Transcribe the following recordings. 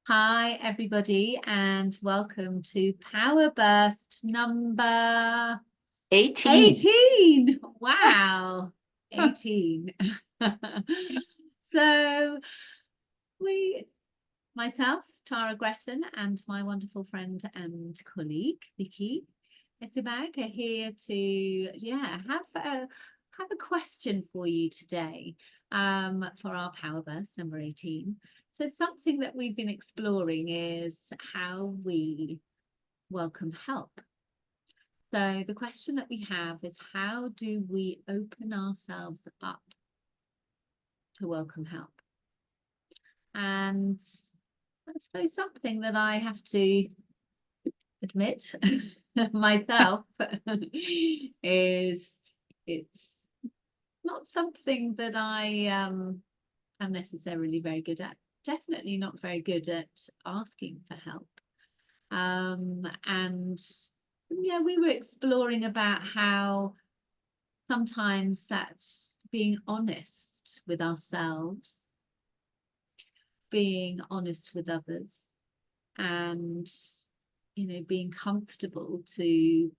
Hi, everybody, and welcome to Power Burst number 18. 18. Wow, 18. So we, myself, Tara Gretton, and my wonderful friend and colleague, Vicky Essebag, are here to, have a question for you today for our Power Burst number 18. So something that we've been exploring is how we welcome help. So the question that we have is, how do we open ourselves up to welcome help? And I suppose something that I have to admit myself is it's not something that I am necessarily very good at. Definitely not very good at asking for help. And yeah, we were exploring about how sometimes that's being honest with ourselves, being honest with others, and being comfortable to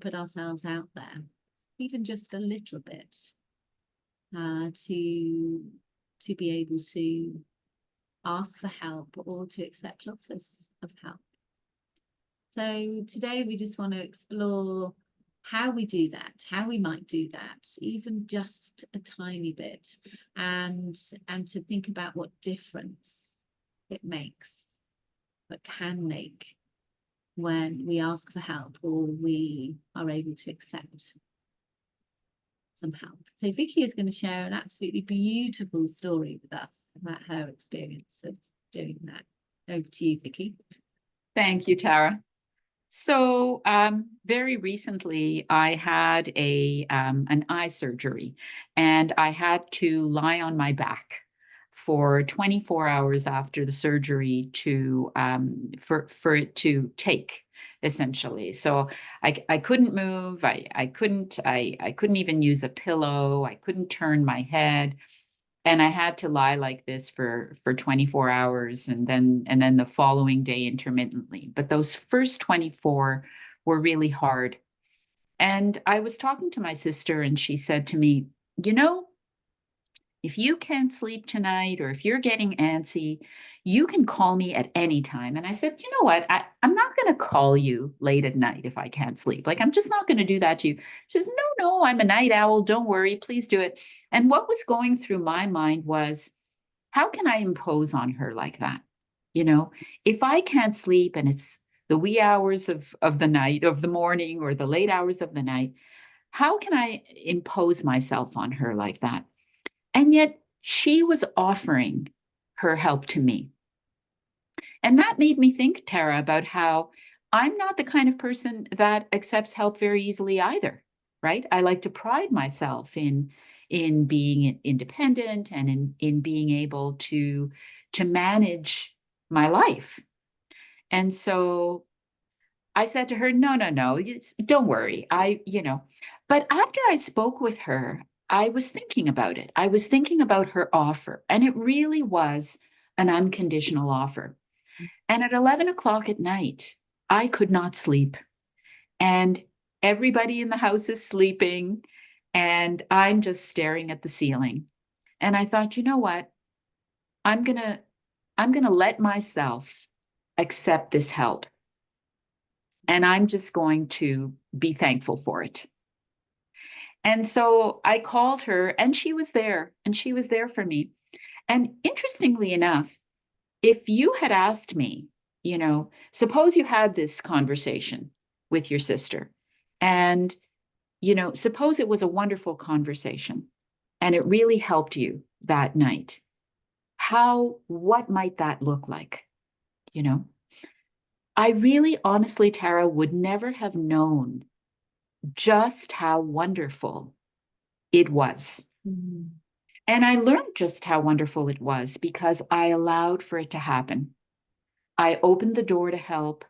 put ourselves out there, even just a little bit, to be able to ask for help or to accept offers of help. So today we just want to explore how we do that, how we might do that, even just a tiny bit, and to think about what difference it makes, but can make, when we ask for help or we are able to accept some help. So Vicky is going to share an absolutely beautiful story with us about her experience of doing that. Over to you, Vicky. Thank you, Tara. So, very recently, I had an eye surgery, and I had to lie on my back for 24 hours after the surgery for it to take, essentially. So I couldn't move. I couldn't even use a pillow. I couldn't turn my head. And I had to lie like this for 24 hours, and then the following day intermittently. But those first 24 were really hard. And I was talking to my sister, and she said to me, you know, if you can't sleep tonight, or if you're getting antsy, you can call me at any time. And I said, you know what? I'm not going to call you late at night if I can't sleep. Like, I'm just not going to do that to you. She says, no, I'm a night owl. Don't worry. Please do it. And what was going through my mind was, how can I impose on her like that? You know, if I can't sleep and it's the wee hours of the night, of the morning, or the late hours of the night, how can I impose myself on her like that? And yet she was offering her help to me. And that made me think, Tara, about how I'm not the kind of person that accepts help very easily either, right? I like to pride myself in being independent and in being able to manage my life. And so I said to her, no, don't worry. But after I spoke with her, I was thinking about it. I was thinking about her offer, and it really was an unconditional offer. And at 11 o'clock at night, I could not sleep. And everybody in the house is sleeping, and I'm just staring at the ceiling. And I thought, you know what? I'm going to I'm going to let myself accept this help. And I'm just going to be thankful for it. And so I called her, and she was there, and she was there for me. And interestingly enough, if you had asked me, suppose you had this conversation with your sister, and, suppose it was a wonderful conversation and it really helped you that night. What might that look like? You know, I really honestly, Tara, would never have known just how wonderful it was. Mm. And I learned just how wonderful it was because I allowed for it to happen. I opened the door to help.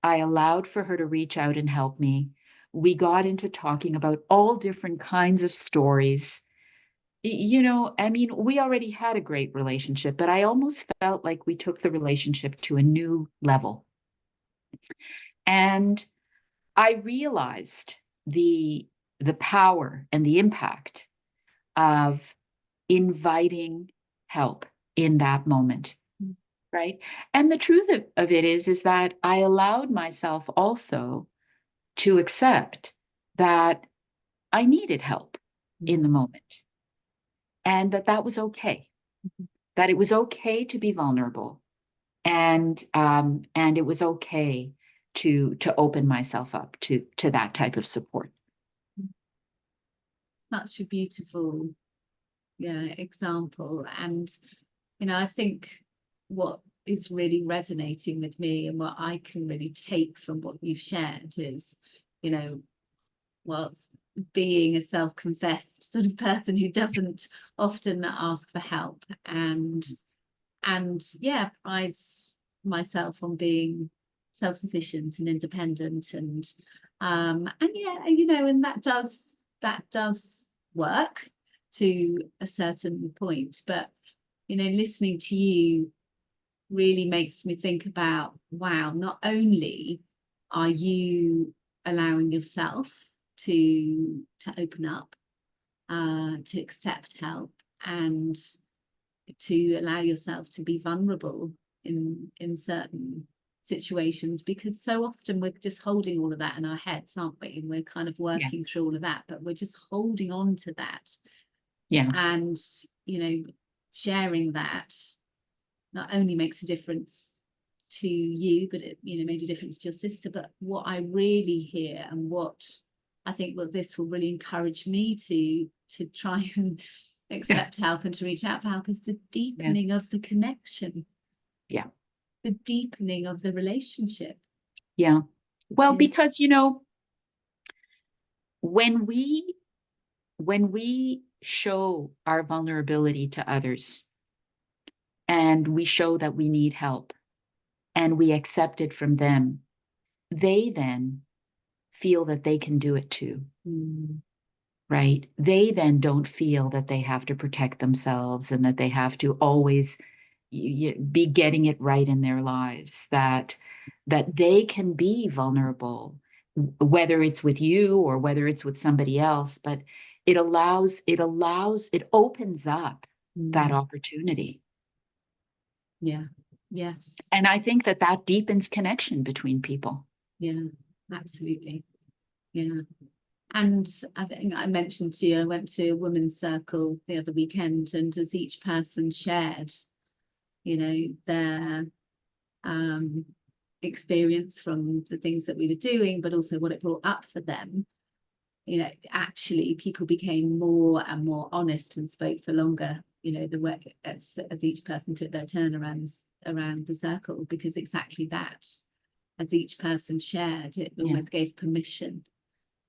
I allowed for her to reach out and help me. We got into talking about all different kinds of stories. You know, I mean, we already had a great relationship, but I almost felt like we took the relationship to a new level. And I realized the power and the impact of inviting help in that moment, right? And the truth of it is that I allowed myself also to accept that I needed help in the moment, and that that was okay, that it was okay to be vulnerable, and it was okay to open myself up to that type of support. Such a beautiful, example. And, I think what is really resonating with me and what I can really take from what you've shared is, you know, well, being a self-confessed sort of person who doesn't often ask for help, and prides myself on being self-sufficient and independent, and and that does work to a certain point. But listening to you really makes me think about, wow, not only are you allowing yourself to open up, to accept help, and to allow yourself to be vulnerable in certain situations, because so often we're just holding all of that in our heads, aren't we? And we're kind of working through all of that, but we're just holding on to that. Yeah. And sharing that not only makes a difference to you, but it made a difference to your sister. But what I really hear, and what I think this will really encourage me to try and accept help and to reach out for help, is the deepening of the connection. Yeah. The deepening of the relationship. Yeah. Well, because when we show our vulnerability to others, and we show that we need help, and we accept it from them, they then feel that they can do it too. Right? They then don't feel that they have to protect themselves and that they have to always be getting it right in their lives, that they can be vulnerable, whether it's with you or whether it's with somebody else, but it opens up that opportunity. Yeah. Yes. And I think that deepens connection between people. Yeah, absolutely. Yeah. And I think I mentioned to you, I went to a women's circle the other weekend, and as each person shared, their experience from the things that we were doing, but also what it brought up for them, actually people became more and more honest and spoke for longer, the way as each person took their turn around the circle, because exactly that, as each person shared, it almost gave permission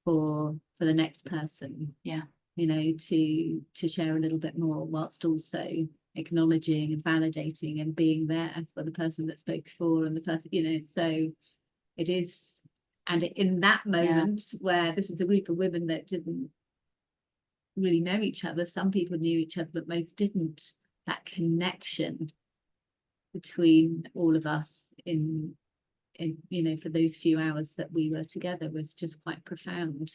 for the next person, to share a little bit more, whilst also acknowledging and validating and being there for the person that spoke before, and the person, so it is. And in that moment where this is a group of women that didn't really know each other, some people knew each other, but most didn't, that connection between all of us in for those few hours that we were together was just quite profound.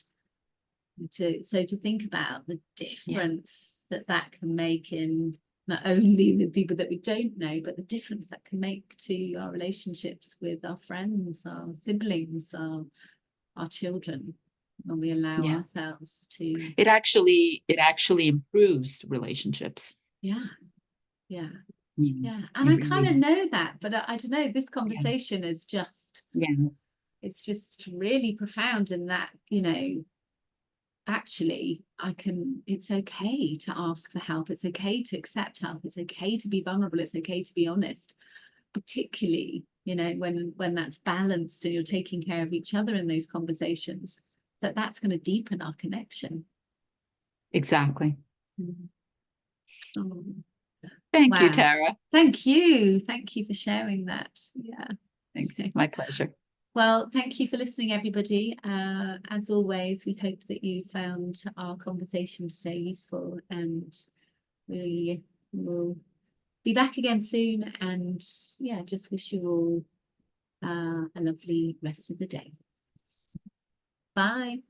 To think about the difference that can make in not only with people that we don't know, but the difference that can make to our relationships with our friends, our siblings, our children, when we allow ourselves to. It actually improves relationships. Yeah. And I kind of know that, but I don't know, this conversation is just, it's just really profound in that, actually it's okay to ask for help, it's okay to accept help, it's okay to be vulnerable, it's okay to be honest, particularly when that's balanced and you're taking care of each other in those conversations, that's going to deepen our connection. Exactly. Oh. Thank you, Tara. Thank you for sharing that. Thanks. My pleasure. Well, thank you for listening, everybody. As always, we hope that you found our conversation today useful, and we will be back again soon. And yeah, just wish you all a lovely rest of the day. Bye.